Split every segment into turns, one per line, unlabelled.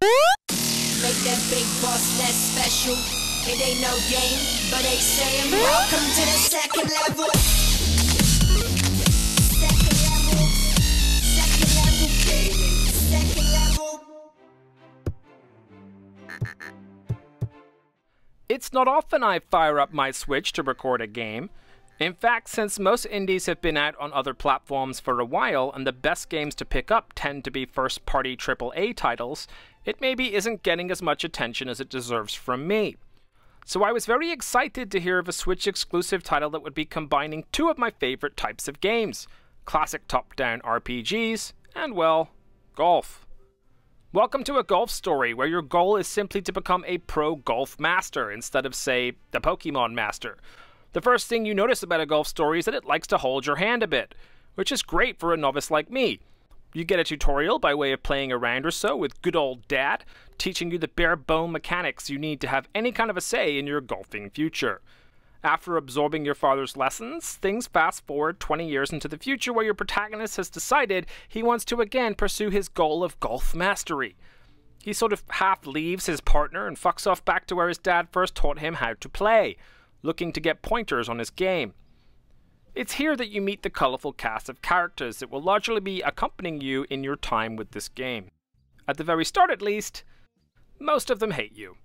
Make that big boss less special. It ain't no game, but they saying welcome to the second level. Second level. Second level gaming. Second level.
It's not often I fire up my Switch to record a game. In fact, since most indies have been out on other platforms for a while and the best games to pick up tend to be first-party AAA titles, it maybe isn't getting as much attention as it deserves from me. So I was very excited to hear of a Switch-exclusive title that would be combining two of my favorite types of games, classic top-down RPGs, and, well, golf. Welcome to a golf story where your goal is simply to become a pro golf master instead of, say, the Pokemon master. The first thing you notice about a golf story is that it likes to hold your hand a bit, which is great for a novice like me. You get a tutorial by way of playing a round or so with good old dad, teaching you the bare-bone mechanics you need to have any kind of a say in your golfing future. After absorbing your father's lessons, things fast forward 20 years into the future where your protagonist has decided he wants to again pursue his goal of golf mastery. He sort of half leaves his partner and fucks off back to where his dad first taught him how to play, looking to get pointers on his game. It's here that you meet the colourful cast of characters that will largely be accompanying you in your time with this game. At the very start at least, most of them hate you.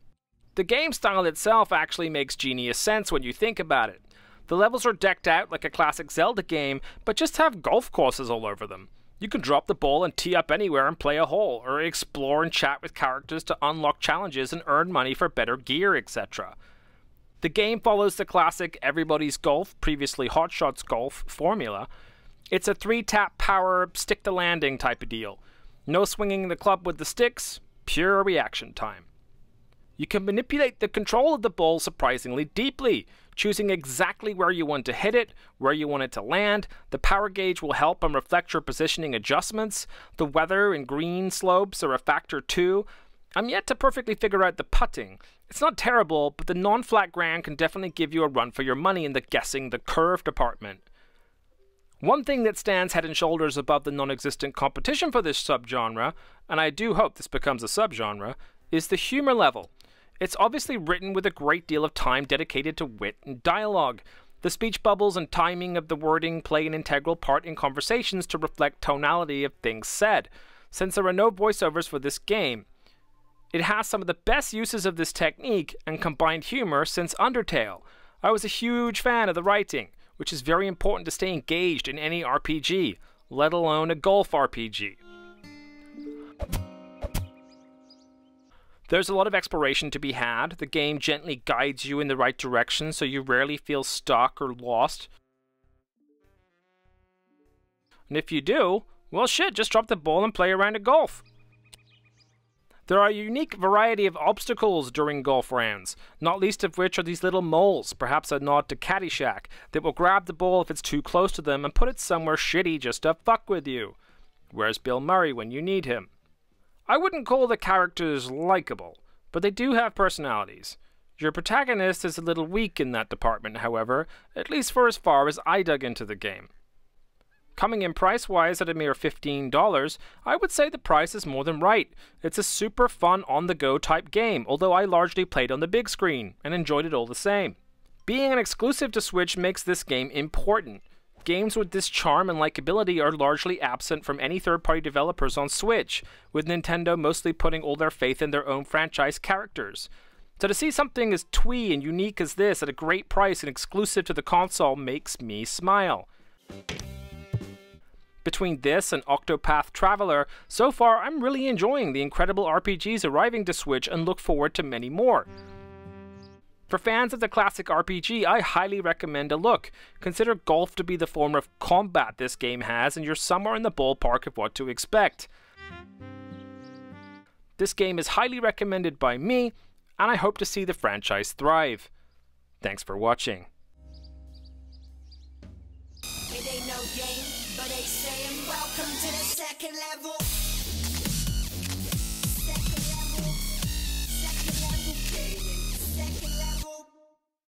The game style itself actually makes genius sense when you think about it. The levels are decked out like a classic Zelda game, but just have golf courses all over them. You can drop the ball and tee up anywhere and play a hole, or explore and chat with characters to unlock challenges and earn money for better gear, etc. The game follows the classic Everybody's Golf, previously Hot Shots Golf, formula. It's a 3-tap power, stick-to-landing type of deal. No swinging the club with the sticks, pure reaction time. You can manipulate the control of the ball surprisingly deeply, choosing exactly where you want to hit it, where you want it to land. The power gauge will help and reflect your positioning adjustments. The weather and green slopes are a factor too. I'm yet to perfectly figure out the putting. It's not terrible, but the non-flat ground can definitely give you a run for your money in the guessing the curve department. One thing that stands head and shoulders above the non-existent competition for this subgenre, and I do hope this becomes a subgenre, is the humor level. It's obviously written with a great deal of time dedicated to wit and dialogue. The speech bubbles and timing of the wording play an integral part in conversations to reflect tonality of things said. Since there are no voiceovers for this game, it has some of the best uses of this technique and combined humor since Undertale. I was a huge fan of the writing, which is very important to stay engaged in any RPG, let alone a golf RPG. There's a lot of exploration to be had. The game gently guides you in the right direction so you rarely feel stuck or lost. And if you do, well shit, just drop the ball and play a round of golf. There are a unique variety of obstacles during golf rounds, not least of which are these little moles, perhaps a nod to Caddyshack, that will grab the ball if it's too close to them and put it somewhere shitty just to fuck with you. Where's Bill Murray when you need him? I wouldn't call the characters likable, but they do have personalities. Your protagonist is a little weak in that department, however, at least for as far as I dug into the game. Coming in price-wise at a mere $15, I would say the price is more than right. It's a super fun on-the-go type game, although I largely played on the big screen, and enjoyed it all the same. Being an exclusive to Switch makes this game important. Games with this charm and likability are largely absent from any third-party developers on Switch, with Nintendo mostly putting all their faith in their own franchise characters. So to see something as twee and unique as this at a great price and exclusive to the console makes me smile. Between this and Octopath Traveler, so far I'm really enjoying the incredible RPGs arriving to Switch and look forward to many more. For fans of the classic RPG, I highly recommend a look. Consider golf to be the form of combat this game has, and you're somewhere in the ballpark of what to expect. This game is highly recommended by me, and I hope to see the franchise thrive. Thanks for watching.
It ain't no game, but they saying welcome to the second level.